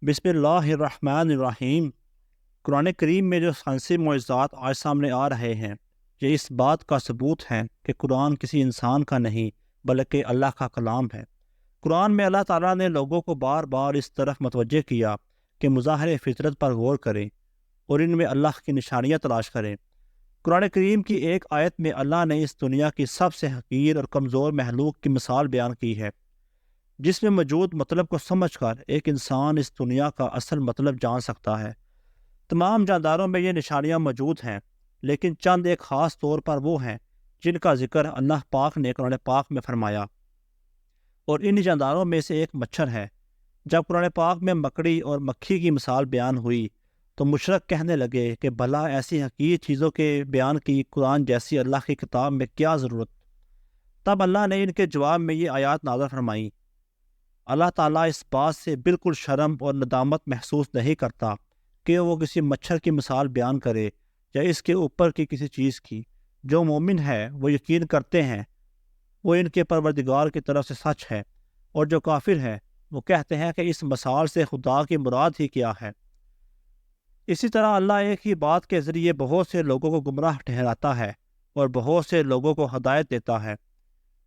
بسم اللہ الرحمن الرحیم۔ قرآن کریم میں جو سائنسی معجزات آج سامنے آ رہے ہیں، یہ اس بات کا ثبوت ہے کہ قرآن کسی انسان کا نہیں بلکہ اللہ کا کلام ہے۔ قرآن میں اللہ تعالیٰ نے لوگوں کو بار بار اس طرف متوجہ کیا کہ مظاہر فطرت پر غور کریں اور ان میں اللہ کی نشانیاں تلاش کریں۔ قرآن کریم کی ایک آیت میں اللہ نے اس دنیا کی سب سے حقیر اور کمزور مخلوق کی مثال بیان کی ہے، جس میں موجود مطلب کو سمجھ کر ایک انسان اس دنیا کا اصل مطلب جان سکتا ہے۔ تمام جانداروں میں یہ نشانیاں موجود ہیں، لیکن چند ایک خاص طور پر وہ ہیں جن کا ذکر اللہ پاک نے قرآن پاک میں فرمایا، اور ان جانداروں میں سے ایک مچھر ہے۔ جب قرآن پاک میں مکڑی اور مکھی کی مثال بیان ہوئی تو مشرک کہنے لگے کہ بھلا ایسی حقیر چیزوں کے بیان کی قرآن جیسی اللہ کی کتاب میں کیا ضرورت؟ تب اللہ نے ان کے جواب میں یہ آیات نازل فرمائی۔ اللہ تعالیٰ اس بات سے بالکل شرم اور ندامت محسوس نہیں کرتا کہ وہ کسی مچھر کی مثال بیان کرے یا اس کے اوپر کی کسی چیز کی۔ جو مومن ہے وہ یقین کرتے ہیں وہ ان کے پروردگار کی طرف سے سچ ہے، اور جو کافر ہے وہ کہتے ہیں کہ اس مثال سے خدا کی مراد ہی کیا ہے۔ اسی طرح اللہ ایک ہی بات کے ذریعے بہت سے لوگوں کو گمراہ ٹھہراتا ہے اور بہت سے لوگوں کو ہدایت دیتا ہے،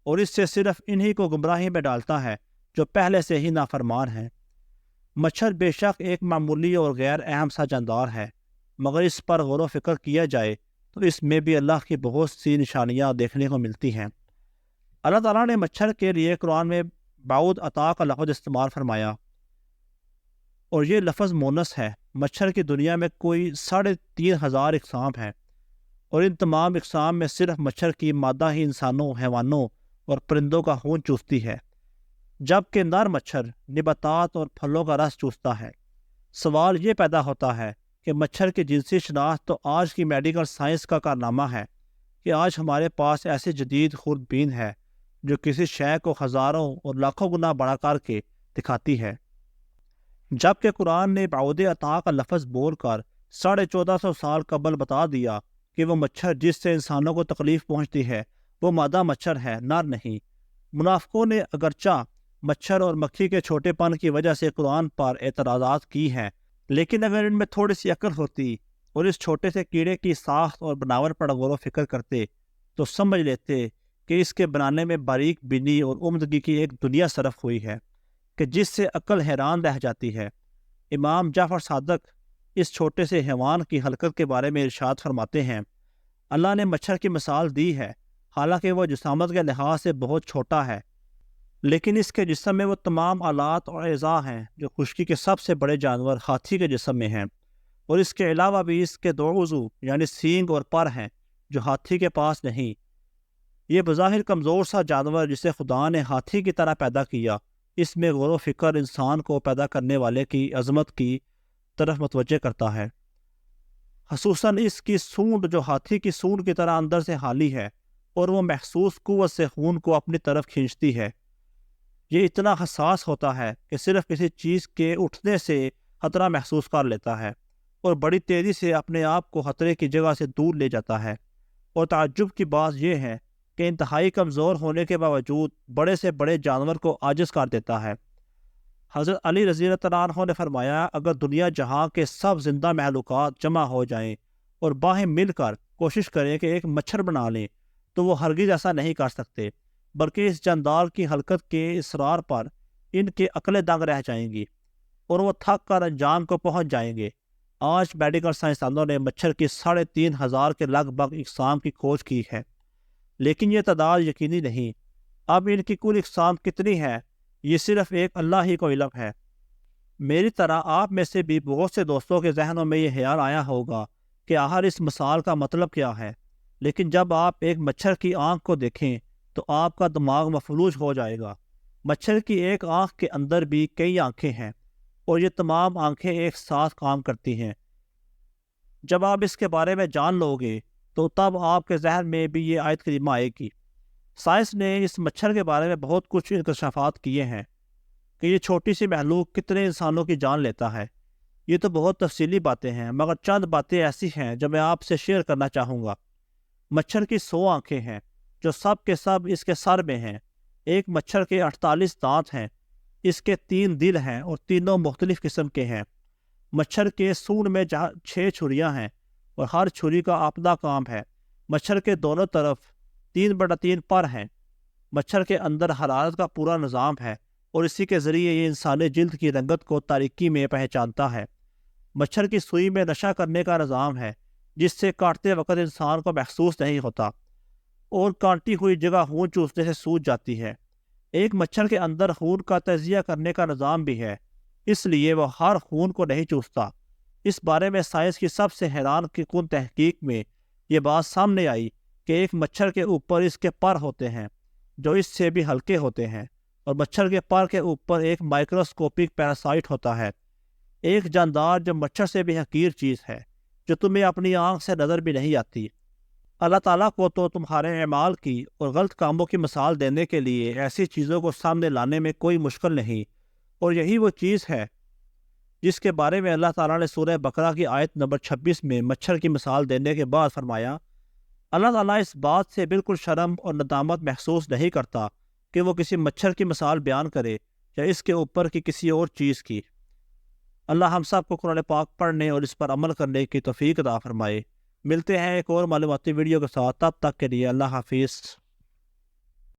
اور اس سے صرف انہی کو گمراہی میں ڈالتا ہے جو پہلے سے ہی نافرمان ہیں۔ مچھر بے شک ایک معمولی اور غیر اہم سا جاندار ہے، مگر اس پر غور و فکر کیا جائے تو اس میں بھی اللہ کی بہت سی نشانیاں دیکھنے کو ملتی ہیں۔ اللہ تعالیٰ نے مچھر کے لیے قرآن میں بعوض عطا کا لفظ استعمال فرمایا، اور یہ لفظ مونس ہے۔ مچھر کی دنیا میں کوئی 3500 اقسام ہیں، اور ان تمام اقسام میں صرف مچھر کی مادہ ہی انسانوں، حیوانوں اور پرندوں کا خون چوستی ہے، جبکہ نر مچھر نباتات اور پھلوں کا رس چوستا ہے۔ سوال یہ پیدا ہوتا ہے کہ مچھر کی جنسی شناخت تو آج کی میڈیکل سائنس کا کارنامہ ہے کہ آج ہمارے پاس ایسی جدید خوردبین ہے جو کسی شے کو ہزاروں اور لاکھوں گنا بڑا کر کے دکھاتی ہے، جبکہ قرآن نے بعوض عطا کا لفظ بول کر 1450 سال قبل بتا دیا کہ وہ مچھر جس سے انسانوں کو تکلیف پہنچتی ہے وہ مادہ مچھر ہے، نر نہیں۔ منافقوں نے اگرچہ مچھر اور مکھی کے چھوٹے پن کی وجہ سے قرآن پر اعتراضات کی ہیں، لیکن اگر ان میں تھوڑی سی عقل ہوتی اور اس چھوٹے سے کیڑے کی ساخت اور بناوٹ پر غور و فکر کرتے تو سمجھ لیتے کہ اس کے بنانے میں باریک بینی اور عمدگی کی ایک دنیا صرف ہوئی ہے کہ جس سے عقل حیران رہ جاتی ہے۔ امام جعفر صادق اس چھوٹے سے حیوان کی حرکت کے بارے میں ارشاد فرماتے ہیں، اللہ نے مچھر کی مثال دی ہے، حالانکہ وہ جسامت کے لحاظ سے بہت چھوٹا ہے، لیکن اس کے جسم میں وہ تمام آلات اور اعضاء ہیں جو خشکی کے سب سے بڑے جانور ہاتھی کے جسم میں ہیں، اور اس کے علاوہ بھی اس کے 2 عضو یعنی سینگ اور پر ہیں جو ہاتھی کے پاس نہیں۔ یہ بظاہر کمزور سا جانور جسے خدا نے ہاتھی کی طرح پیدا کیا، اس میں غور و فکر انسان کو پیدا کرنے والے کی عظمت کی طرف متوجہ کرتا ہے، خصوصاً اس کی سونڈ جو ہاتھی کی سونڈ کی طرح اندر سے حالی ہے اور وہ محسوس قوت سے خون کو اپنی طرف کھینچتی ہے۔ یہ اتنا حساس ہوتا ہے کہ صرف کسی چیز کے اٹھنے سے خطرہ محسوس کر لیتا ہے اور بڑی تیزی سے اپنے آپ کو خطرے کی جگہ سے دور لے جاتا ہے، اور تعجب کی بات یہ ہے کہ انتہائی کمزور ہونے کے باوجود بڑے سے بڑے جانور کو عاجز کر دیتا ہے۔ حضرت علی رضی اللہ عنہ نے فرمایا، اگر دنیا جہاں کے سب زندہ مخلوقات جمع ہو جائیں اور باہیں مل کر کوشش کریں کہ ایک مچھر بنا لیں تو وہ ہرگز ایسا نہیں کر سکتے، بلکہ اس جاندار کی حرکت کے اصرار پر ان کے عقلیں دنگ رہ جائیں گی اور وہ تھک کر انجام کو پہنچ جائیں گے۔ آج میڈیکل سائنسدانوں نے مچھر کی 3500 کے لگ بھگ اقسام کی کھوج کی ہے، لیکن یہ تعداد یقینی نہیں۔ اب ان کی کل اقسام کتنی ہے یہ صرف ایک اللہ ہی کو علم ہے۔ میری طرح آپ میں سے بھی بہت سے دوستوں کے ذہنوں میں یہ خیال آیا ہوگا کہ آخر اس مثال کا مطلب کیا ہے، لیکن جب آپ ایک مچھر کی آنکھ کو دیکھیں تو آپ کا دماغ مفلوج ہو جائے گا۔ مچھر کی ایک آنکھ کے اندر بھی کئی آنکھیں ہیں، اور یہ تمام آنکھیں ایک ساتھ کام کرتی ہیں۔ جب آپ اس کے بارے میں جان لو گے تو تب آپ کے ذہن میں بھی یہ آیت کریمہ آئے گی۔ سائنس نے اس مچھر کے بارے میں بہت کچھ انکشافات کیے ہیں کہ یہ چھوٹی سی مخلوق کتنے انسانوں کی جان لیتا ہے۔ یہ تو بہت تفصیلی باتیں ہیں، مگر چند باتیں ایسی ہیں جو میں آپ سے شیئر کرنا چاہوں گا۔ مچھر کی 100 آنکھیں ہیں جو سب کے سب اس کے سر میں ہیں۔ ایک مچھر کے 48 دانت ہیں اس کے 3 دل ہیں اور تینوں مختلف قسم کے ہیں۔ مچھر کے سونڈ میں 6 چھریاں ہیں اور ہر چھری کا اپنا کام ہے۔ مچھر کے دونوں طرف 3/3 پر ہیں۔ مچھر کے اندر حرارت کا پورا نظام ہے اور اسی کے ذریعے یہ انسانی جلد کی رنگت کو تاریکی میں پہچانتا ہے۔ مچھر کی سوئی میں نشہ کرنے کا نظام ہے جس سے کاٹتے وقت انسان کو محسوس نہیں ہوتا اور کاٹی ہوئی جگہ خون چوسنے سے سوج جاتی ہے۔ ایک مچھر کے اندر خون کا تجزیہ کرنے کا نظام بھی ہے، اس لیے وہ ہر خون کو نہیں چوستا۔ اس بارے میں سائنس کی سب سے حیران کن تحقیق میں یہ بات سامنے آئی کہ ایک مچھر کے اوپر اس کے پر ہوتے ہیں جو اس سے بھی ہلکے ہوتے ہیں، اور مچھر کے پر کے اوپر ایک مائکروسکوپک پیراسائٹ ہوتا ہے، ایک جاندار جو مچھر سے بھی حقیر چیز ہے، جو تمہیں اپنی آنکھ سے نظر بھی نہیں آتی۔ اللہ تعالیٰ کو تو تمہارے اعمال کی اور غلط کاموں کی مثال دینے کے لیے ایسی چیزوں کو سامنے لانے میں کوئی مشکل نہیں، اور یہی وہ چیز ہے جس کے بارے میں اللہ تعالیٰ نے سورہ بقرہ کی آیت نمبر 26 میں مچھر کی مثال دینے کے بعد فرمایا، اللہ تعالیٰ اس بات سے بالکل شرم اور ندامت محسوس نہیں کرتا کہ وہ کسی مچھر کی مثال بیان کرے یا اس کے اوپر کی کسی اور چیز کی۔ اللہ ہم سب کو قرآن پاک پڑھنے اور اس پر عمل کرنے کی توفیق عطا فرمائے۔ ملتے ہیں ایک اور معلوماتی ویڈیو کے ساتھ، تب تک کے لیے اللہ حافظ۔